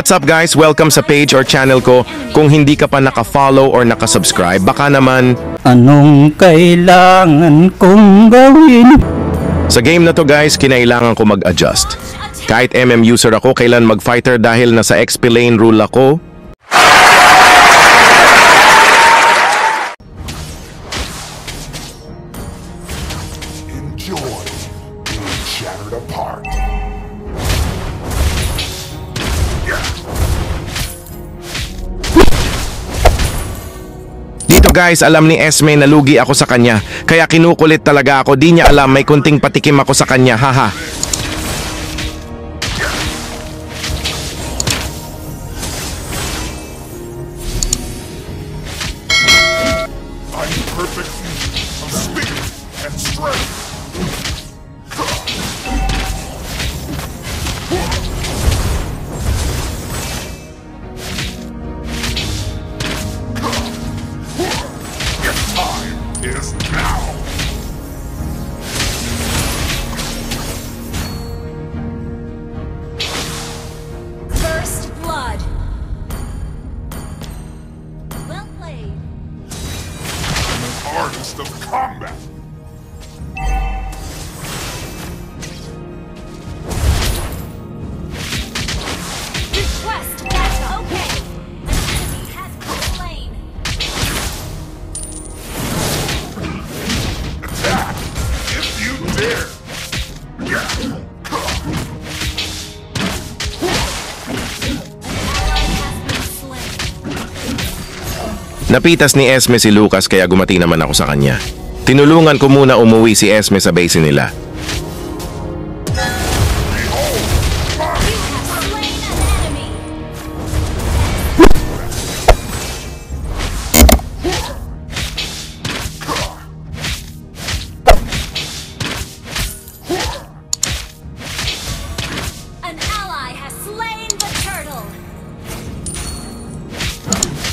What's up guys? Welcome sa page or channel ko. Kung hindi ka pa naka-follow or naka-subscribe, baka naman... Anong kailangan kong gawin? Sa game na to guys, kinailangan ko mag-adjust. Kahit MM user ako, kailan mag-fighter dahil nasa XP lane rule ako. Enjoy being shattered apart. Dito guys, alam ni Esme na lugi ako sa kanya. Kaya kinukulit talaga ako. Di niya alam may kunting patikim ako sa kanya. Haha. I'm perfect fusion of speed and strength. Is now. First blood. Well played. I'm an artist of combat. Request backup. Okay. An enemy has been slain. Attack if you dare. Ally has been slain. Napitas ni Esme si Lucas kaya gumati naman ako sa kanya. Tinulungan ko muna umuwi si Esme sa base nila. You have slain an enemy. An ally has slain the turtle.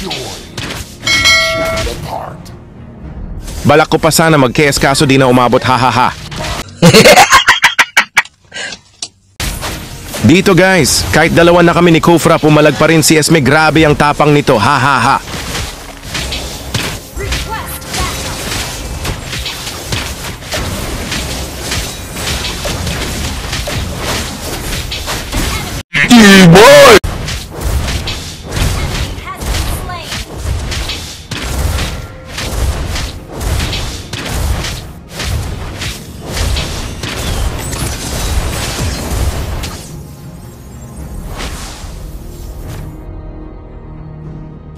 Enjoy being shattered apart. Balak ko pa sana mag-KS kaso di na umabot, hahaha. Dito guys, kahit dalawa na kami ni Kofra, pumalag pa rin si Esme. Grabe ang tapang nito, hahaha. Request backup. Boy! Enemy has been slain.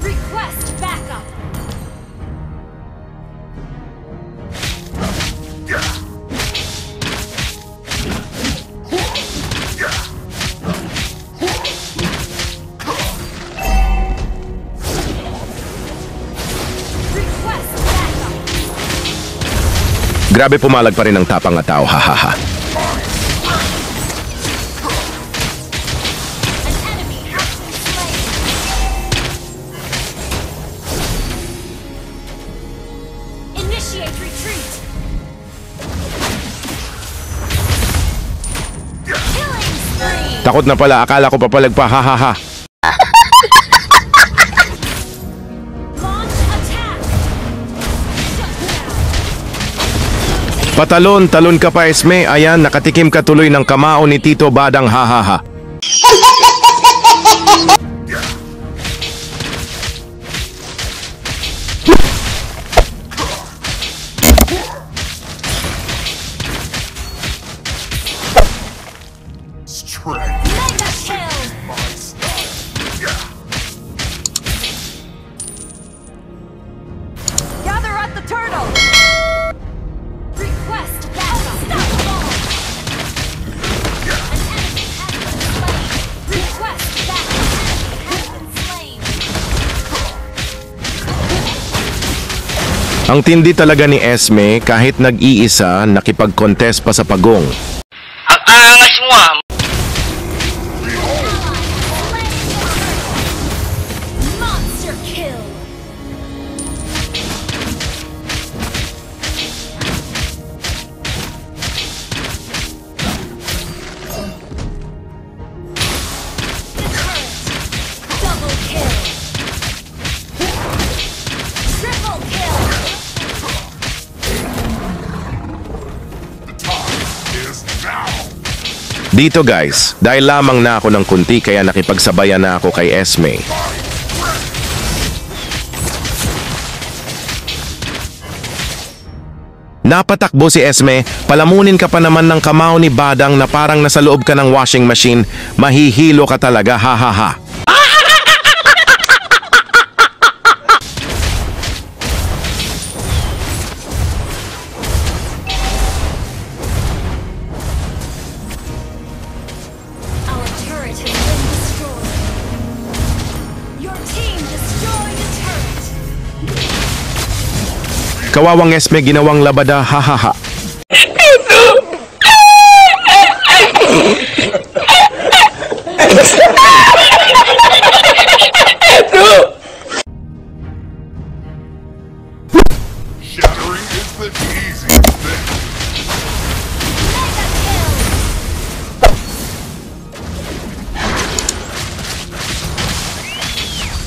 Request backup. Request backup. Grabe pumalag pa rin ang tapang na tao, hahaha. An enemy has been slain. Initiate retreat. Killing spree. Takot na pala, akala ko papalag pa, hahaha. Launch attack. Shut down. Patalon, talon ka pa Esme. Ayan, nakatikim ka tuloy ng kamao ni Tito Badang, hahaha. Strength Mega kill. my style. Gather at the turtle. Request backup. Unstoppable. An enemy has been slain. Request backup. Enemy has been slain. Ang tindi talaga ni Esme, kahit nag-iisa, nakipag-contest pa sa pagong. Ang angas mo ah! Monster kill. Dito guys, dahil lamang na ako ng kunti kaya nakipagsabayan na ako kay Esme. Napatakbo si Esme, palamunin ka pa naman ng kamao ni Badang na parang nasa loob ka ng washing machine, mahihilo ka talaga, ha ha ha. Our turret has been destroyed. Your team destroyed a turret. Kawawang Esme ginawang labada, ha ha ha. Shattering is the easiest thing. Mega kill.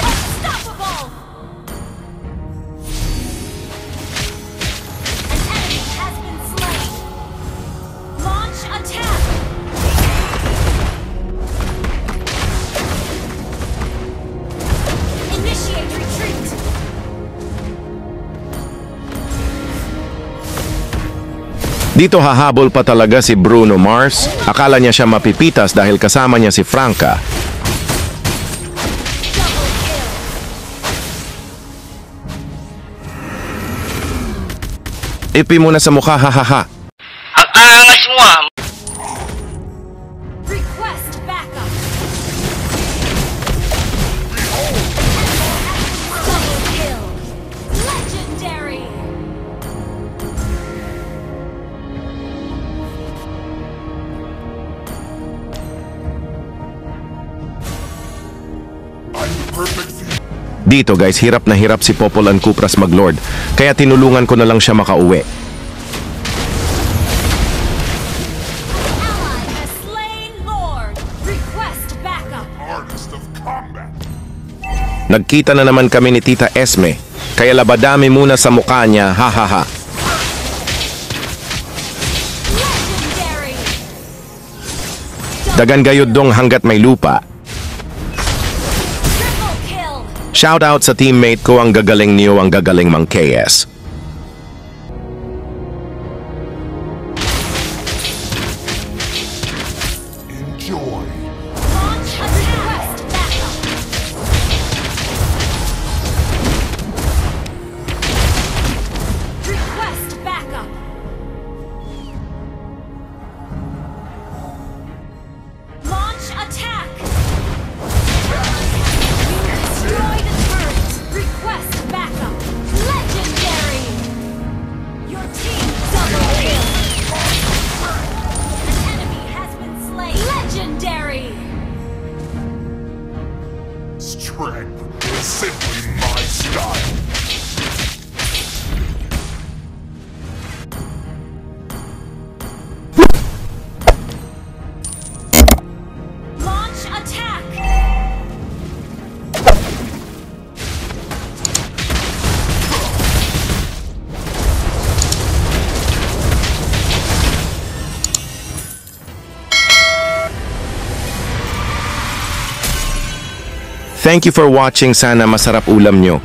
Unstoppable. An enemy has been slain. Launch attack. Initiate retreat. Dito hahabol pa talaga si Bruno Mars. Akala niya siya mapipitas dahil kasama niya si Franca. Double kill. Ipi mo na sa mukha, ha ha ha. Ang angas mo ah. Request backup. Double kill. Legendary. I'm perfect for you. Dito guys, hirap na hirap si Popol and Kupras mag-lord. Kaya tinulungan ko na lang siya makauwi. Ally has slain Lord. Request backup. Artist of combat. Nagkita na naman kami ni Tita Esme. Kaya labadami muna sa mukha niya, ha ha ha. Legendary. Dagan gayud dong hanggat may lupa. Triple kill. Shout out sa teammate ko, ang gagaling niyo, ang gagaling mang KS. Enjoy. Launch attack. Request backup. Request backup. Launch attack. You destroyed a turret. Request backup. Legendary. Your team double kill. An enemy has been slain. Legendary. Strength is simply my style. Launch attack. Thank you for watching. Sana masarap ulam nyo.